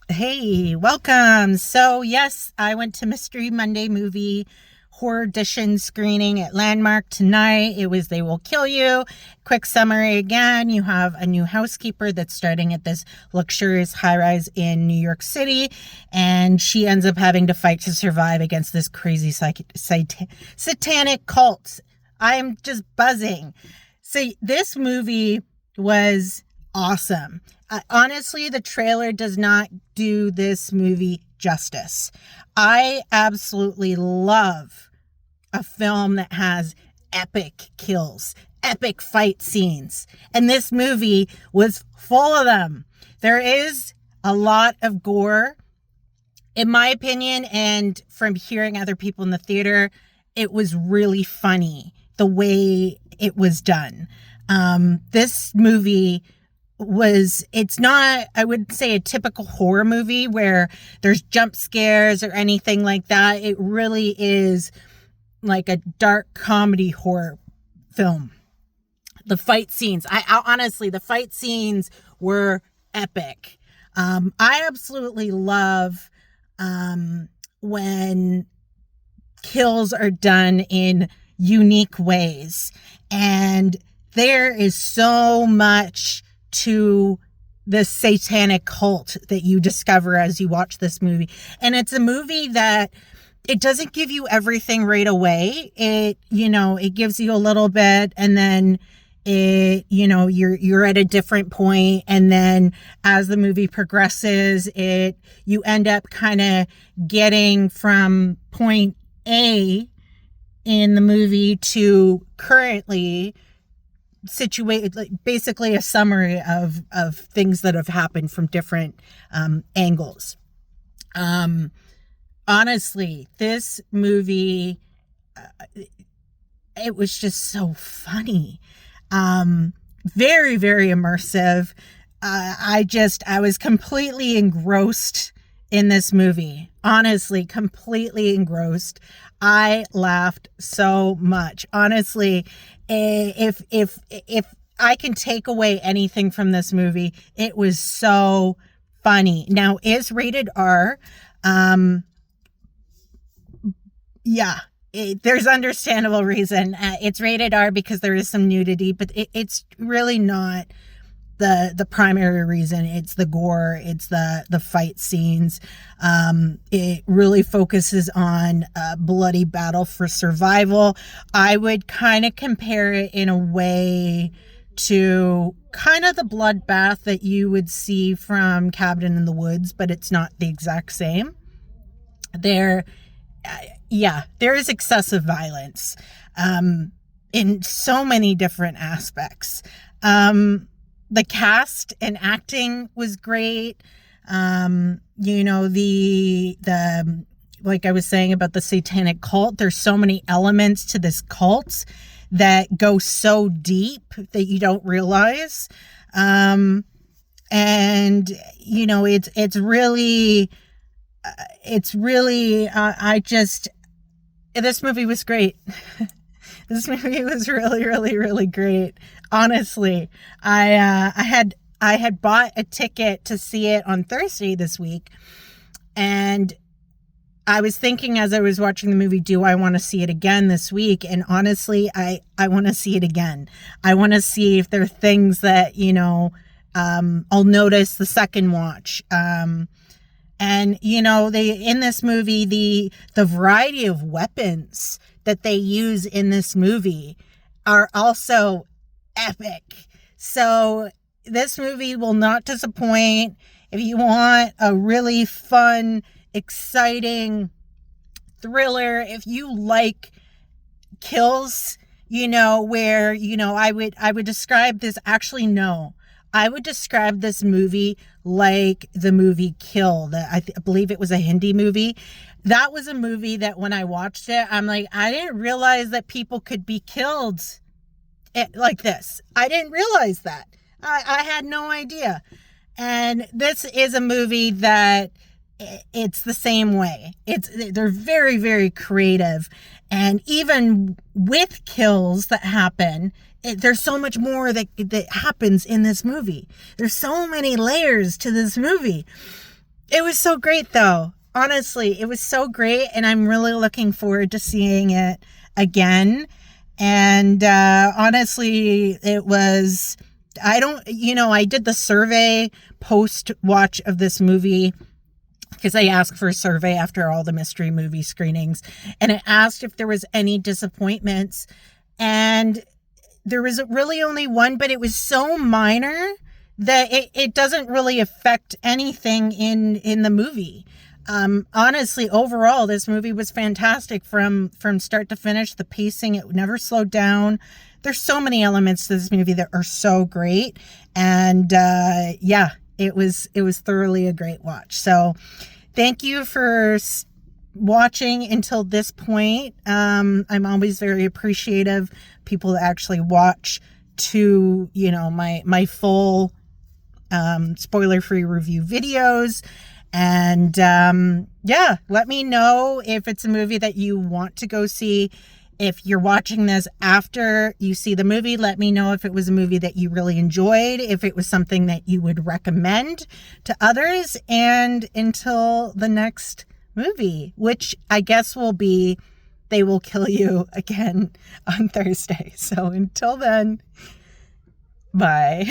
Hey, welcome. So, yes, I went to Mystery Monday movie horror edition screening at Landmark tonight. It was They Will Kill You. Quick summary again, you have a new housekeeper that's starting at this luxurious high rise in New York City, and she ends up having to fight to survive against this crazy satanic cult. I'm just buzzing. So, this movie was awesome. Honestly, the trailer does not do this movie justice. I absolutely love a film that has epic kills, epic fight scenes, and this movie was full of them. There is a lot of gore, in my opinion, and from hearing other people in the theater, it was really funny the way it was done. This movie it's not, I would say, a typical horror movie where there's jump scares or anything like that. It really is like a dark comedy horror film. The fight scenes, I honestly, the fight scenes were epic. I absolutely love when kills are done in unique ways, and there is so much to the satanic cult that you discover as you watch this movie. And it's a movie that it doesn't give you everything right away. It gives you a little bit, and then you're at a different point, and then as the movie progresses, you end up kind of getting from point A in the movie to currently situated, like basically a summary of things that have happened from different angles. Honestly, this movie, it was just so funny. Very, very immersive. I was completely engrossed in this movie. Honestly, completely engrossed. I laughed so much. Honestly, if I can take away anything from this movie, it was so funny. Now, it's rated R. There's understandable reason. It's rated R because there is some nudity, but it's really not the primary reason. It's the gore, it's the fight scenes. It really focuses on a bloody battle for survival. I would kind of compare it in a way to kind of the bloodbath that you would see from Cabin in the Woods, but it's not the exact same. There is excessive violence in so many different aspects. The cast and acting was great. The like I was saying about the satanic cult, there's so many elements to this cult that go so deep that you don't realize. This movie was great. This movie was really, really, really great. Honestly, I had bought a ticket to see it on Thursday this week, and I was thinking as I was watching the movie, do I want to see it again this week? And honestly, I want to see it again. I want to see if there are things that, I'll notice the second watch. In this movie, the variety of weapons that they use in this movie are also epic. So this movie will not disappoint. If you want a really fun, exciting thriller, if you like kills, where, I would describe this, actually, no. I would describe this movie like the movie Kill. I believe it was a Hindi movie. That was a movie that when I watched it, I'm like, I didn't realize that people could be killed like this. I didn't realize that. I had no idea. And this is a movie that it's the same way. They're very, very creative. And even with kills that happen, there's so much more that happens in this movie. There's so many layers to this movie. It was so great, though. Honestly, it was so great, and I'm really looking forward to seeing it again. And honestly, it was. I don't, I did the survey post watch of this movie because I asked for a survey after all the mystery movie screenings, and it asked if there was any disappointments. And there was really only one, but it was so minor that it doesn't really affect anything in the movie. Honestly, overall, this movie was fantastic from start to finish. The pacing, it never slowed down. There's so many elements to this movie that are so great. And yeah, it was thoroughly a great watch. So thank you for watching until this point. I'm always very appreciative people that actually watch to, my full spoiler-free review videos. And yeah, let me know if it's a movie that you want to go see. If you're watching this after you see the movie, let me know if it was a movie that you really enjoyed, if it was something that you would recommend to others. And until the next movie, which I guess will be They Will Kill You again on Thursday. So until then, bye.